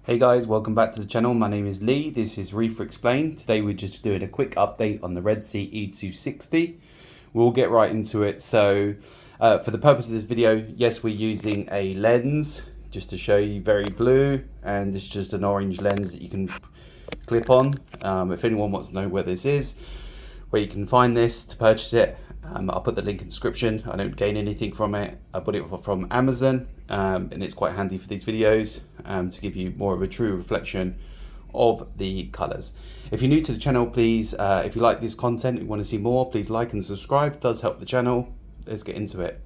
Hey guys, welcome back to the channel. My name is Lee. This is Reefer Explained. Today we're just doing a quick update on the Red Sea E260. We'll get right into it. So for the purpose of this video, yes, we're using a lens just to show you very blue, and it's just an orange lens that you can clip on. If anyone wants to know where this is, where you can find this to purchase it, I'll put the link in the description. I don't gain anything from it. I bought it from Amazon, and it's quite handy for these videos to give you more of a true reflection of the colors. If you're new to the channel, please, if you like this content, you want to see more, please like and subscribe. It does help the channel. Let's get into it.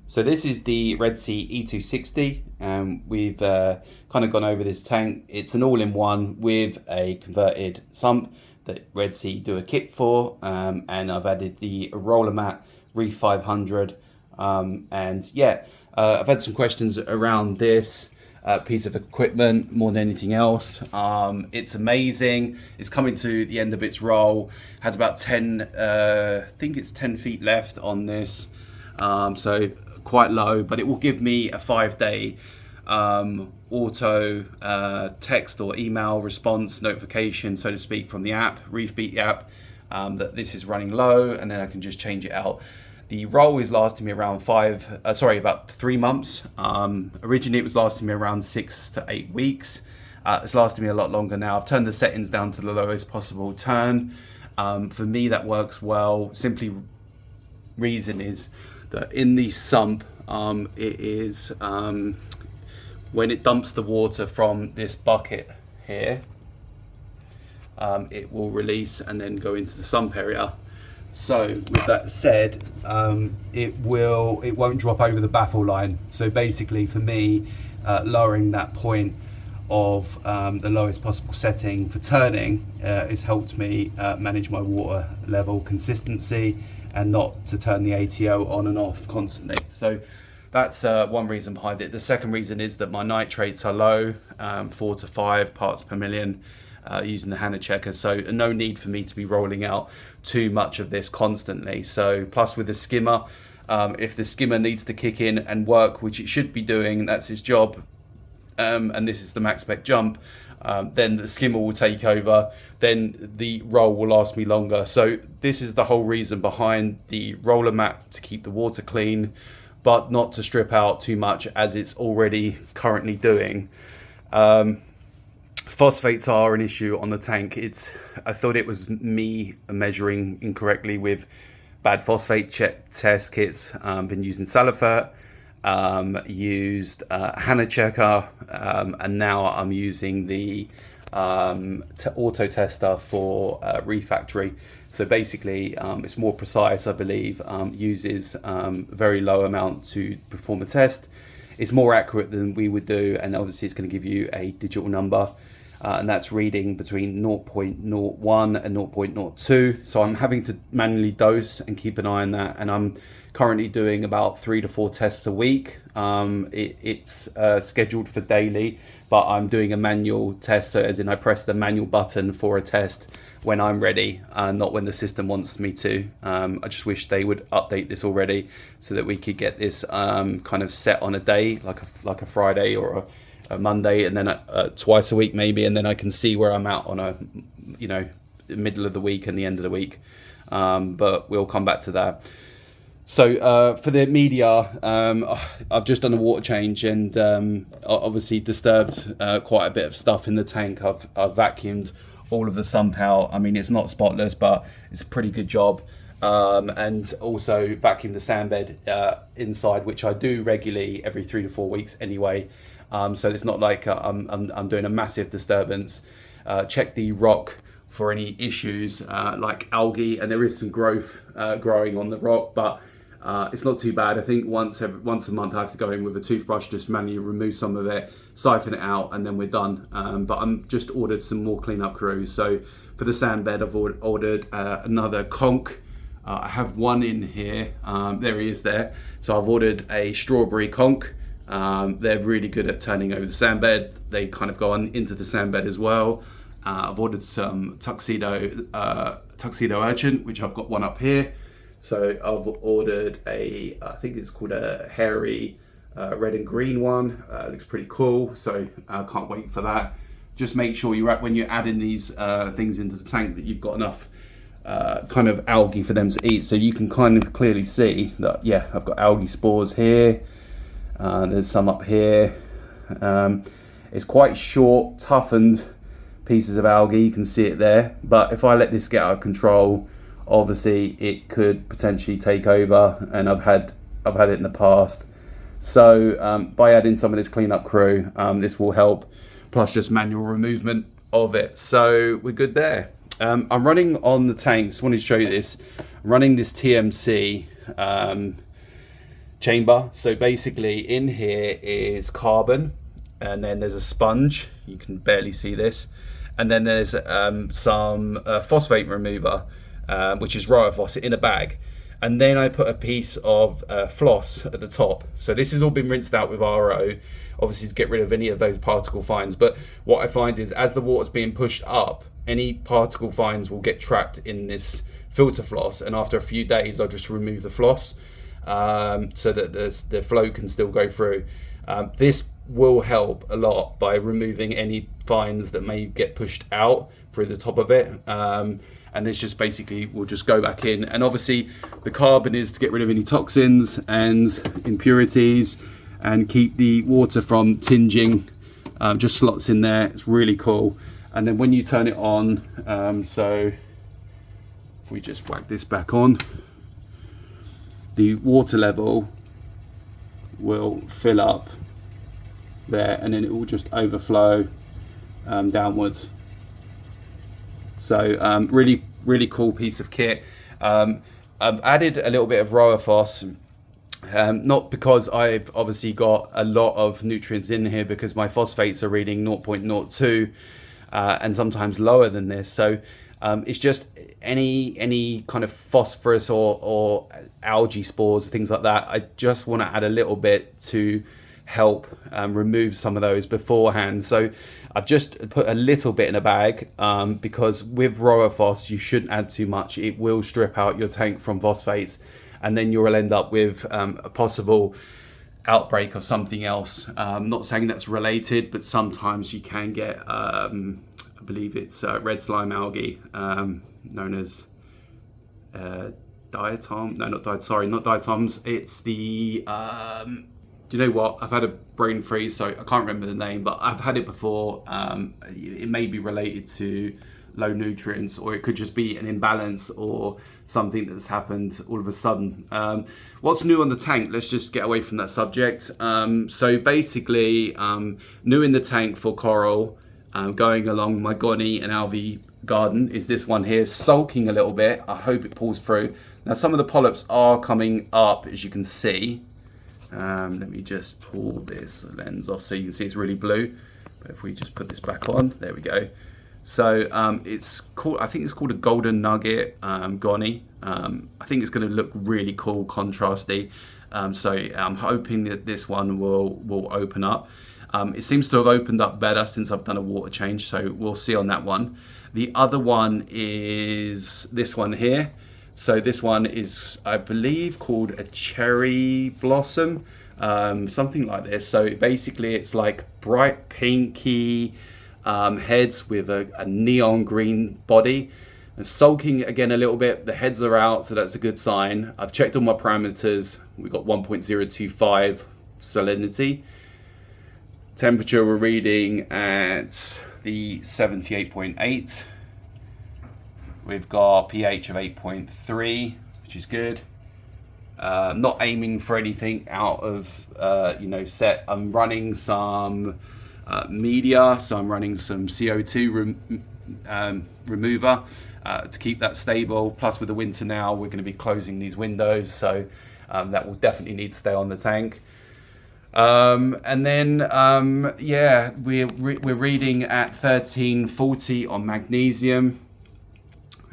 So this is the Red Sea E260. We've kind of gone over this tank. It's an all-in-one with a converted sump that Red Sea do a kit for, and I've added the roller mat Reef 500, and yeah, I've had some questions around this piece of equipment more than anything else. It's amazing. It's coming to the end of its roll. Has about 10, I think it's 10 feet left on this, so quite low, but it will give me a 5-day auto text or email response notification, so to speak, from the app, Reefbeat app, that this is running low, and then I can just change it out. The roll is lasting me around about 3 months. Originally it was lasting me around 6 to 8 weeks. It's lasting me a lot longer now. I've turned the settings down to the lowest possible turn. For me, that works well. Simply reason is that in the sump, it is when it dumps the water from this bucket here, it will release and then go into the sump area. So with that said, it won't drop over the baffle line. So basically for me, lowering that point of the lowest possible setting for turning has helped me manage my water level consistency and not to turn the ATO on and off constantly. So that's one reason behind it. The second reason is that my nitrates are low, 4 to 5 parts per million, using the Hannah checker. So no need for me to be rolling out too much of this constantly. So plus with the skimmer, if the skimmer needs to kick in and work, which it should be doing, that's his job, and this is the max spec jump, then the skimmer will take over, then the roll will last me longer. So this is the whole reason behind the roller mat, to keep the water clean, but not to strip out too much as it's already currently doing. Phosphates are an issue on the tank. I thought it was me measuring incorrectly with bad phosphate test kits. Been using Salifert, used Hannah checker, and now I'm using the auto tester for Refactory. So basically it's more precise, I believe, uses very low amount to perform a test. It's more accurate than we would do, and obviously it's going to give you a digital number, and that's reading between 0.01 and 0.02. So I'm having to manually dose and keep an eye on that, and I'm currently doing about 3 to 4 tests a week. It's scheduled for daily, but I'm doing a manual test, so as in I press the manual button for a test when I'm ready, not when the system wants me to. I just wish they would update this already so that we could get this kind of set on a day, like a Friday or a Monday, and then twice a week maybe, and then I can see where I'm at on a middle of the week and the end of the week. But we'll come back to that. So for the media, I've just done a water change, and obviously disturbed quite a bit of stuff in the tank. I've vacuumed all of the sump out. I mean, it's not spotless, but it's a pretty good job. And also vacuumed the sand bed inside, which I do regularly every 3 to 4 weeks anyway. So it's not like I'm doing a massive disturbance. Check the rock for any issues like algae, and there is some growth growing on the rock, but it's not too bad. I think once a month I have to go in with a toothbrush, just manually remove some of it, siphon it out, and then we're done. But I'm just ordered some more cleanup crews. So for the sand bed, I've ordered another conch. I have one in here. There he is there. So I've ordered a strawberry conch. They're really good at turning over the sand bed. They kind of go on into the sand bed as well. I've ordered some tuxedo urchin, which I've got one up here. So I've ordered I think it's called a hairy red and green one. Looks pretty cool, so I can't wait for that. Just make sure when you're adding these things into the tank that you've got enough kind of algae for them to eat. So you can kind of clearly see that, yeah, I've got algae spores here. There's some up here. It's quite short, toughened pieces of algae. You can see it there. But if I let this get out of control, obviously it could potentially take over, and I've had it in the past. So by adding some of this cleanup crew, this will help, plus just manual removal of it. So we're good there. I'm running on the tank, just wanted to show you this, running this TMC chamber. So basically in here is carbon, and then there's a sponge, you can barely see this, and then there's some phosphate remover, which is Roaphos in a bag. And then I put a piece of floss at the top. So this has all been rinsed out with RO, obviously to get rid of any of those particle fines. But what I find is as the water's being pushed up, any particle fines will get trapped in this filter floss. And after a few days, I'll just remove the floss so that the flow can still go through. This will help a lot by removing any fines that may get pushed out through the top of it. And this just basically will just go back in. And obviously the carbon is to get rid of any toxins and impurities and keep the water from tinging. Just slots in there. It's really cool. And then when you turn it on, so if we just whack this back on, the water level will fill up there, and then it will just overflow downwards. So really cool piece of kit. I've added a little bit of Roaphos, not because I've obviously got a lot of nutrients in here, because my phosphates are reading 0.02 and sometimes lower than this. So it's just any kind of phosphorus or algae spores, things like that. I just want to add a little bit to help remove some of those beforehand. So I've just put a little bit in a bag because with Roaphos you shouldn't add too much. It will strip out your tank from phosphates, and then you'll end up with a possible outbreak of something else. Not saying that's related, but sometimes you can get I believe it's red slime algae, known as diatom. No, not diatoms. It's the do you know what? I've had a brain freeze, so I can't remember the name, but I've had it before. It may be related to low nutrients, or it could just be an imbalance or something that's happened all of a sudden. What's new on the tank? Let's just get away from that subject. So basically, new in the tank for coral, going along my Goni and Alvi garden, is this one here, sulking a little bit. I hope it pulls through. Now some of the polyps are coming up, as you can see. Let me just pull this lens off so you can see it's really blue. But if we just put this back on, there we go. So it's called, I think it's called a golden nugget Goni. I think it's going to look really cool, contrasty. So I'm hoping that this one will open up. It seems to have opened up better since I've done a water change, so we'll see on that one. The other one is this one here. So this one is, I believe, called a cherry blossom, something like this. So basically it's like bright pinky heads with a neon green body. And sulking again a little bit, the heads are out, so that's a good sign. I've checked all my parameters. We've got 1.025 salinity. Temperature we're reading at the 78.8. We've got pH of 8.3, which is good. Not aiming for anything out of set. I'm running some media, so I'm running some CO2 remover to keep that stable. Plus with the winter now, we're going to be closing these windows, so that will definitely need to stay on the tank. And then we're reading at 1340 on magnesium,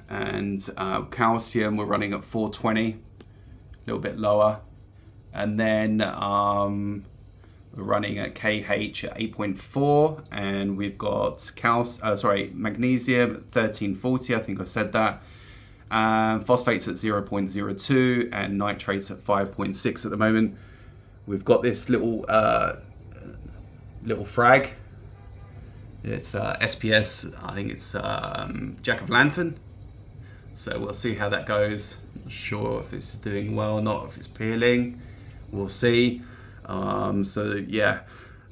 and calcium we're running at 420, a little bit lower. And then we're running at KH at 8.4, and we've got magnesium at 1340, I think I said that. Phosphates at 0.02 and nitrates at 5.6 at the moment. we've got this little frag. It's SPS, I think it's Jack of Lantern. So we'll see how that goes. Not sure if it's doing well or not, if it's peeling. We'll see. So yeah,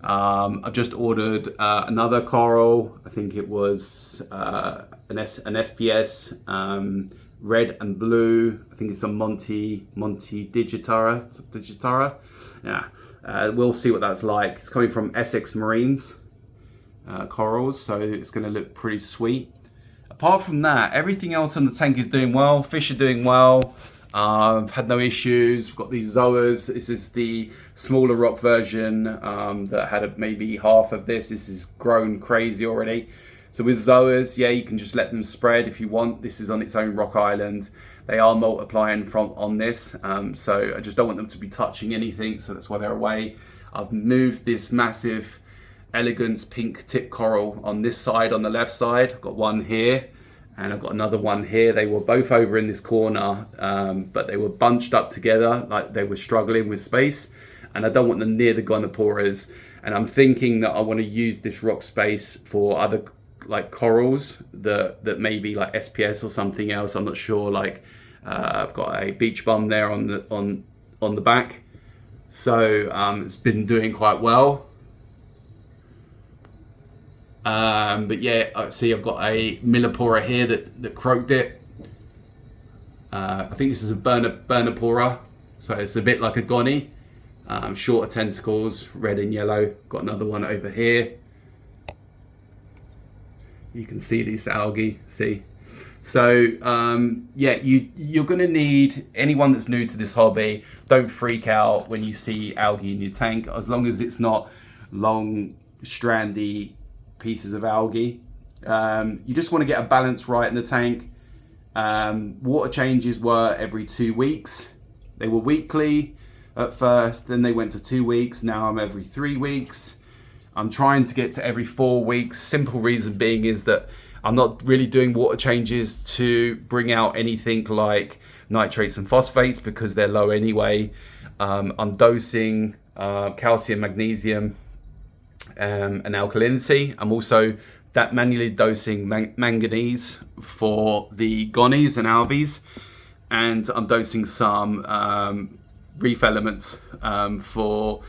I've just ordered another coral. I think it was an SPS, red and blue. I think it's a Monte Digitara. Yeah, we'll see what that's like. It's coming from Essex Marines corals, so it's going to look pretty sweet. Apart from that, everything else in the tank is doing well. Fish are doing well. I've had no issues. We've got these zoas. This is the smaller rock version that had maybe half of this. This has grown crazy already. So with zoas, yeah, you can just let them spread if you want. This is on its own rock island. They are multiplying on this, so I just don't want them to be touching anything, so that's why they're away. I've moved this massive Elegance pink tip coral on this side, on the left side. I've got one here and I've got another one here. They were both over in this corner, but they were bunched up together, like they were struggling with space, and I don't want them near the gonoporas. And I'm thinking that I want to use this rock space for other like corals that maybe like SPS or something else. I'm not sure. Like I've got a beach bum there on the back, so it's been doing quite well. But yeah, I see I've got a Millipora here that croaked it. I think this is a Burnipora, so it's a bit like a Goni. Shorter tentacles, red and yellow. Got another one over here. You can see these algae, see? So yeah, you're gonna need, anyone that's new to this hobby, don't freak out when you see algae in your tank, as long as it's not long, strandy pieces of algae. You just want to get a balance right in the tank. Water changes were every 2 weeks. They were weekly at first, then they went to 2 weeks. Now I'm every 3 weeks. I'm trying to get to every 4 weeks. Simple reason being is that I'm not really doing water changes to bring out anything like nitrates and phosphates because they're low anyway. I'm dosing calcium, magnesium, and alkalinity. I'm also manually dosing manganese for the gonies and alves, and I'm dosing some reef elements for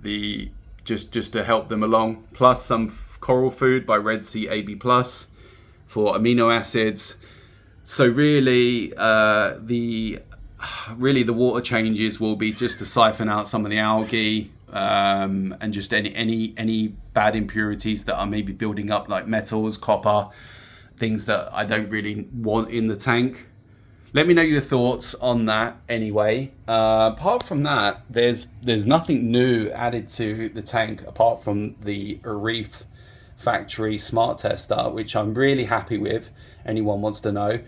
the just to help them along, plus some coral food by Red Sea AB Plus for amino acids. So really the water changes will be just to siphon out some of the algae, and just any bad impurities that are maybe building up, like metals, copper, things that I don't really want in the tank. Let me know your thoughts on that anyway. Apart from that, there's nothing new added to the tank apart from the Reef Factory Smart Tester, which I'm really happy with. Anyone wants to know.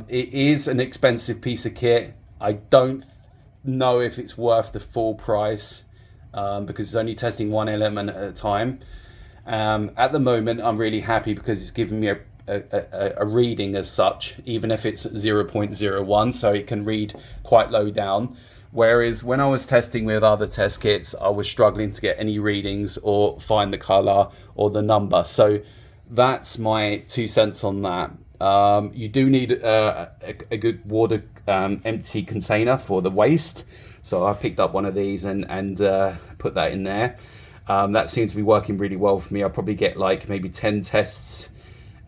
It is an expensive piece of kit. I don't know if it's worth the full price, because it's only testing one element at a time. At the moment, I'm really happy because it's giving me a reading as such, even if it's 0.01, so it can read quite low down. Whereas when I was testing with other test kits, I was struggling to get any readings or find the color or the number. So that's my 2 cents on that. You do need a good water empty container for the waste. So I picked up one of these and put that in there. That seems to be working really well for me. I'll probably get like maybe 10 tests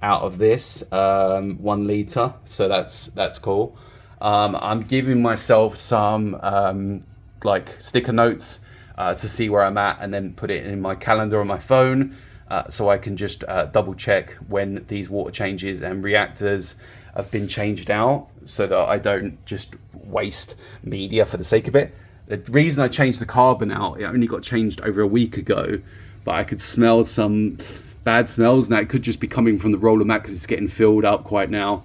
out of this, 1 liter. So that's cool. I'm giving myself some like sticker notes to see where I'm at, and then put it in my calendar on my phone, so I can just double check when these water changes and reactors have been changed out, so that I don't just waste media for the sake of it. The reason I changed the carbon out, it only got changed over a week ago, but I could smell some bad smells. Now it could just be coming from the roller mat because it's getting filled up quite now.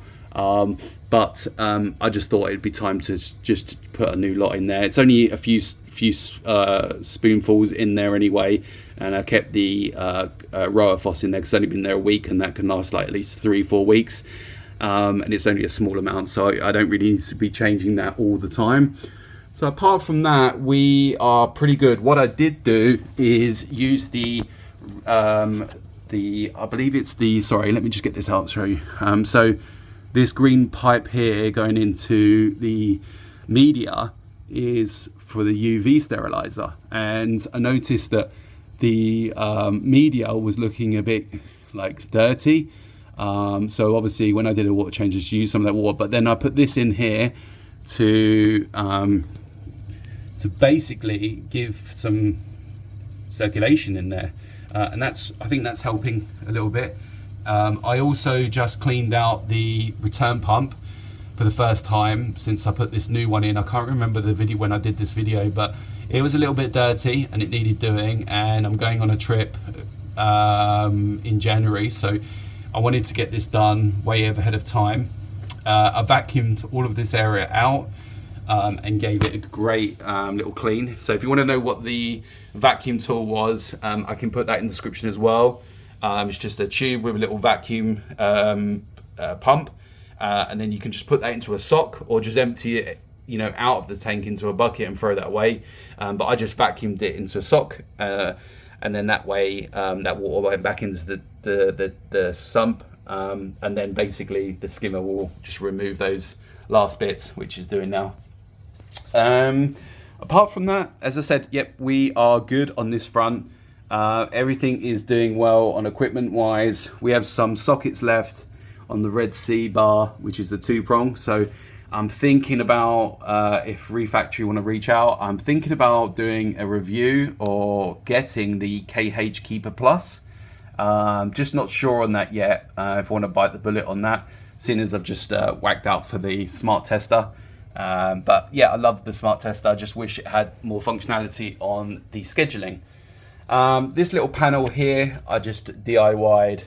But I just thought it'd be time to just put a new lot in there. It's only a few spoonfuls in there anyway, and I kept the Roa Phos in there because it's only been there a week, and that can last like at least 3-4 weeks. And it's only a small amount, so I don't really need to be changing that all the time. So apart from that, we are pretty good. What I did do is use the I believe it's the, sorry, let me just get this out, show you. So this green pipe here going into the media is for the UV sterilizer. And I noticed that the media was looking a bit like dirty. So obviously when I did a water change, I just used some of that water, but then I put this in here to basically give some circulation in there. And I think that's helping a little bit. I also just cleaned out the return pump for the first time since I put this new one in. I can't remember the video when I did this video, but it was a little bit dirty and it needed doing, and I'm going on a trip in January, so I wanted to get this done way ahead of time. I vacuumed all of this area out and gave it a great little clean. So if you want to know what the vacuum tool was, I can put that in the description as well. It's just a tube with a little vacuum pump, and then you can just put that into a sock or just empty it, you know, out of the tank into a bucket and throw that away. But I just vacuumed it into a sock, and then that way that water went back into the sump, and then basically the skimmer will just remove those last bits, which it's doing now. Apart from that, as I said, yep, we are good on this front. Everything is doing well on equipment wise. We have some sockets left on the Red Sea bar, which is the 2-prong. So I'm thinking about if Refactory want to reach out, I'm thinking about doing a review or getting the KH Keeper Plus. Just not sure on that yet. If I want to bite the bullet on that, seeing as I've just whacked out for the smart tester. But yeah, I love the smart tester. I just wish it had more functionality on the scheduling. This little panel here, I just DIY'd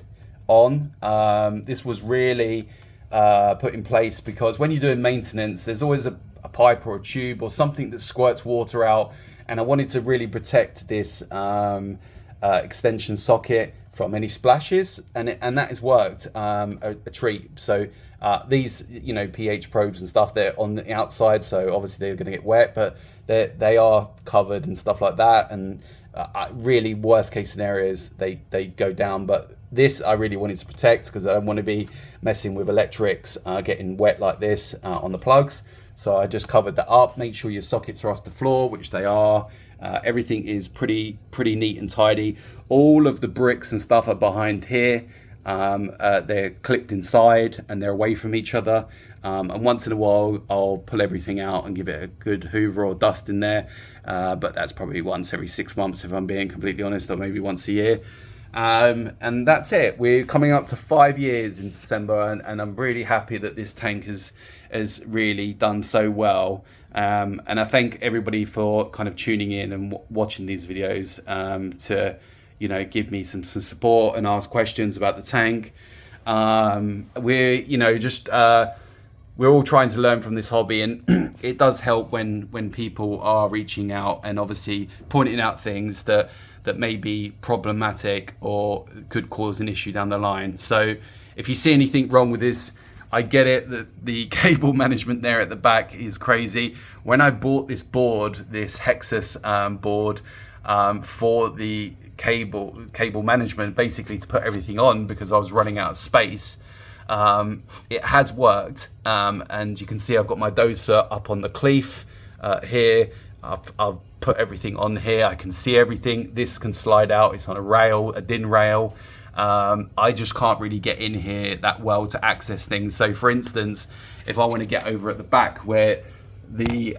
on. This was really put in place because when you're doing maintenance, there's always a pipe or a tube or something that squirts water out. And I wanted to really protect this extension socket from any splashes, and that has worked a treat. So these, you know, pH probes and stuff, they're on the outside, so obviously they're going to get wet, but they are covered and stuff like that. And really worst case scenarios, they go down. But this I really wanted to protect because I don't want to be messing with electrics getting wet like this on the plugs. So I just covered that up. Make sure your sockets are off the floor, which they are. Everything is pretty neat and tidy. All of the bricks and stuff are behind here. They're clipped inside and they're away from each other. And once in a while, I'll pull everything out and give it a good hoover or dust in there. But that's probably once every 6 months, if I'm being completely honest, or maybe once a year. And that's it. We're coming up to 5 years in December, and I'm really happy that this tank has really done so well. And I thank everybody for kind of tuning in and watching these videos to, you know, give me some support and ask questions about the tank. We're, you know, just we're all trying to learn from this hobby, and it does help when people are reaching out and obviously pointing out things that may be problematic or could cause an issue down the line. So if you see anything wrong with this, I get it that the cable management there at the back is crazy. When I bought this board, this Hexus board for the cable management, basically to put everything on because I was running out of space, it has worked. And you can see I've got my doser up on the cleef here. I've put everything on here. I can see everything. This can slide out. It's on a rail, a DIN rail. I just can't really get in here that well to access things. So for instance, if I want to get over at the back where the,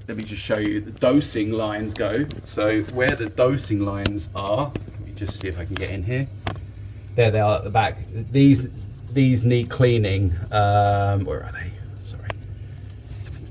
let me just show you the dosing lines go. So where the dosing lines are, let me just see if I can get in here. There they are at the back. These need cleaning. Where are they? Sorry.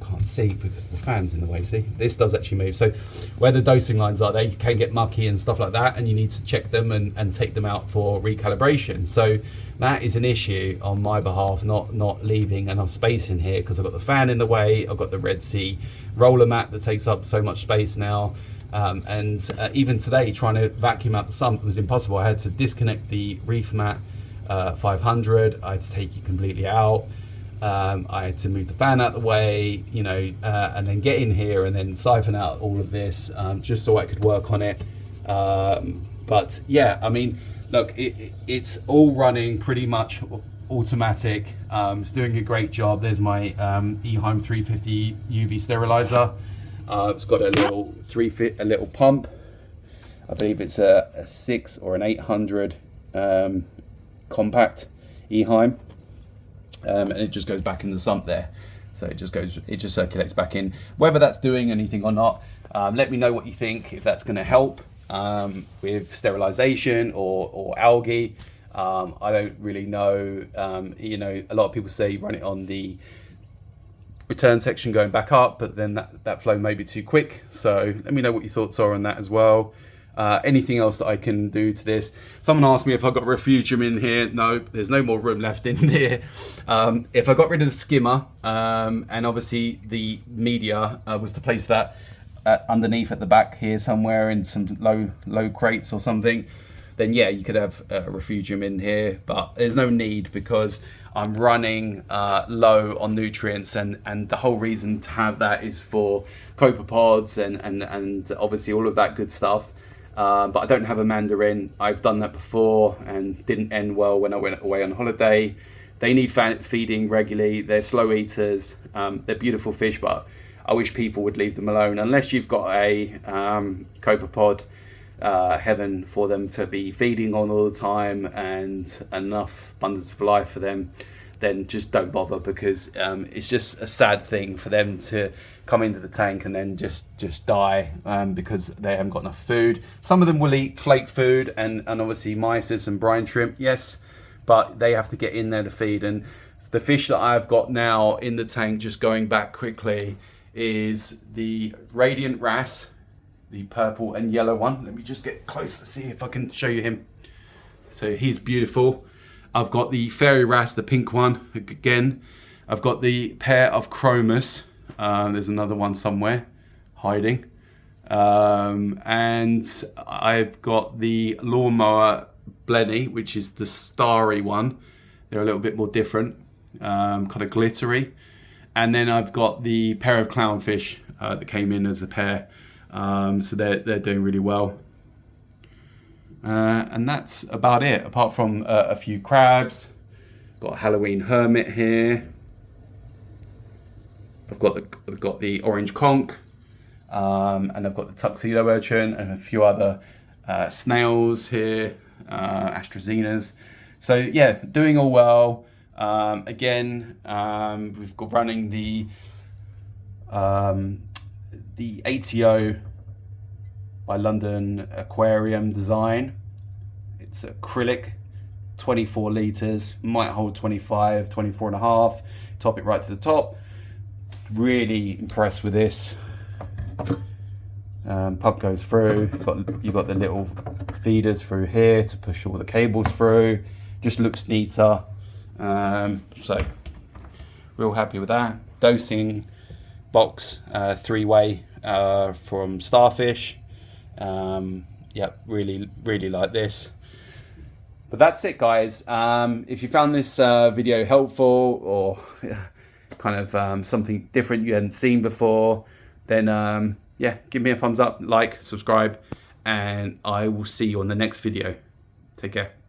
Can't see because the fan's in the way. See, this does actually move. So where the dosing lines are, they can get mucky and stuff like that, and you need to check them and take them out for recalibration. So that is an issue on my behalf, not leaving enough space in here because I've got the fan in the way. I've got the Red Sea roller mat that takes up so much space now. And even today, trying to vacuum out the sump was impossible. I had to disconnect the reef mat 500. I had to take it completely out. I had to move the fan out of the way, you know, and then get in here and then siphon out all of this, just so I could work on it. But yeah, I mean, look, it's all running pretty much automatic. It's doing a great job. There's my eHome 350 UV sterilizer. It's got a little pump. I believe it's a 6 or an 800 compact eHome, and it just goes back in the sump there. So it just circulates back in. Whether that's doing anything or not, let me know what you think, if that's going to help with sterilization or algae. I don't really know. You know, a lot of people say run it on the return section going back up, but then that flow may be too quick. So let me know what your thoughts are on that as well. Anything else that I can do to this? Someone asked me if I got refugium in here. No, there's no more room left in there. If I got rid of the skimmer, and obviously the media was to place that underneath at the back here somewhere in some low crates or something, then yeah, you could have refugium in here, but there's no need because I'm running low on nutrients, and the whole reason to have that is for copepods and obviously all of that good stuff. But I don't have a mandarin. I've done that before and didn't end well when I went away on holiday. They need feeding regularly. They're slow eaters. They're beautiful fish, but I wish people would leave them alone unless you've got a copepod heaven for them to be feeding on all the time and enough abundance of life for them. Then just don't bother, because it's just a sad thing for them to come into the tank and then just die because they haven't got enough food. Some of them will eat flake food and obviously mysis and brine shrimp, yes, but they have to get in there to feed. And the fish that I've got now in the tank, just going back quickly, is the radiant wrasse, the purple and yellow one. Let me just get close to see if I can show you him. So he's beautiful. I've got the fairy wrasse, the pink one again. I've got the pair of chromus. There's another one somewhere hiding. And I've got the lawnmower blenny, which is the starry one. They're a little bit more different, kind of glittery. And then I've got the pair of clownfish that came in as a pair. So they're doing really well. And that's about it, apart from a few crabs. Got a Halloween hermit here. I've got the orange conch, and I've got the tuxedo urchin and a few other snails here, astrazenas. So yeah, doing all well. Again, we've got running the ATO by London Aquarium design. It's acrylic, 24 litres, might hold 25, 24 and a half. Top it right to the top. Really impressed with this. Pump goes through. You've got the little feeders through here to push all the cables through. Just looks neater. So real happy with that. Dosing box, 3-way from Starfish. Yeah, really like this. But that's it, guys. If you found this video helpful or kind of something different you hadn't seen before, then yeah, give me a thumbs up, like, subscribe, and I will see you on the next video. Take care.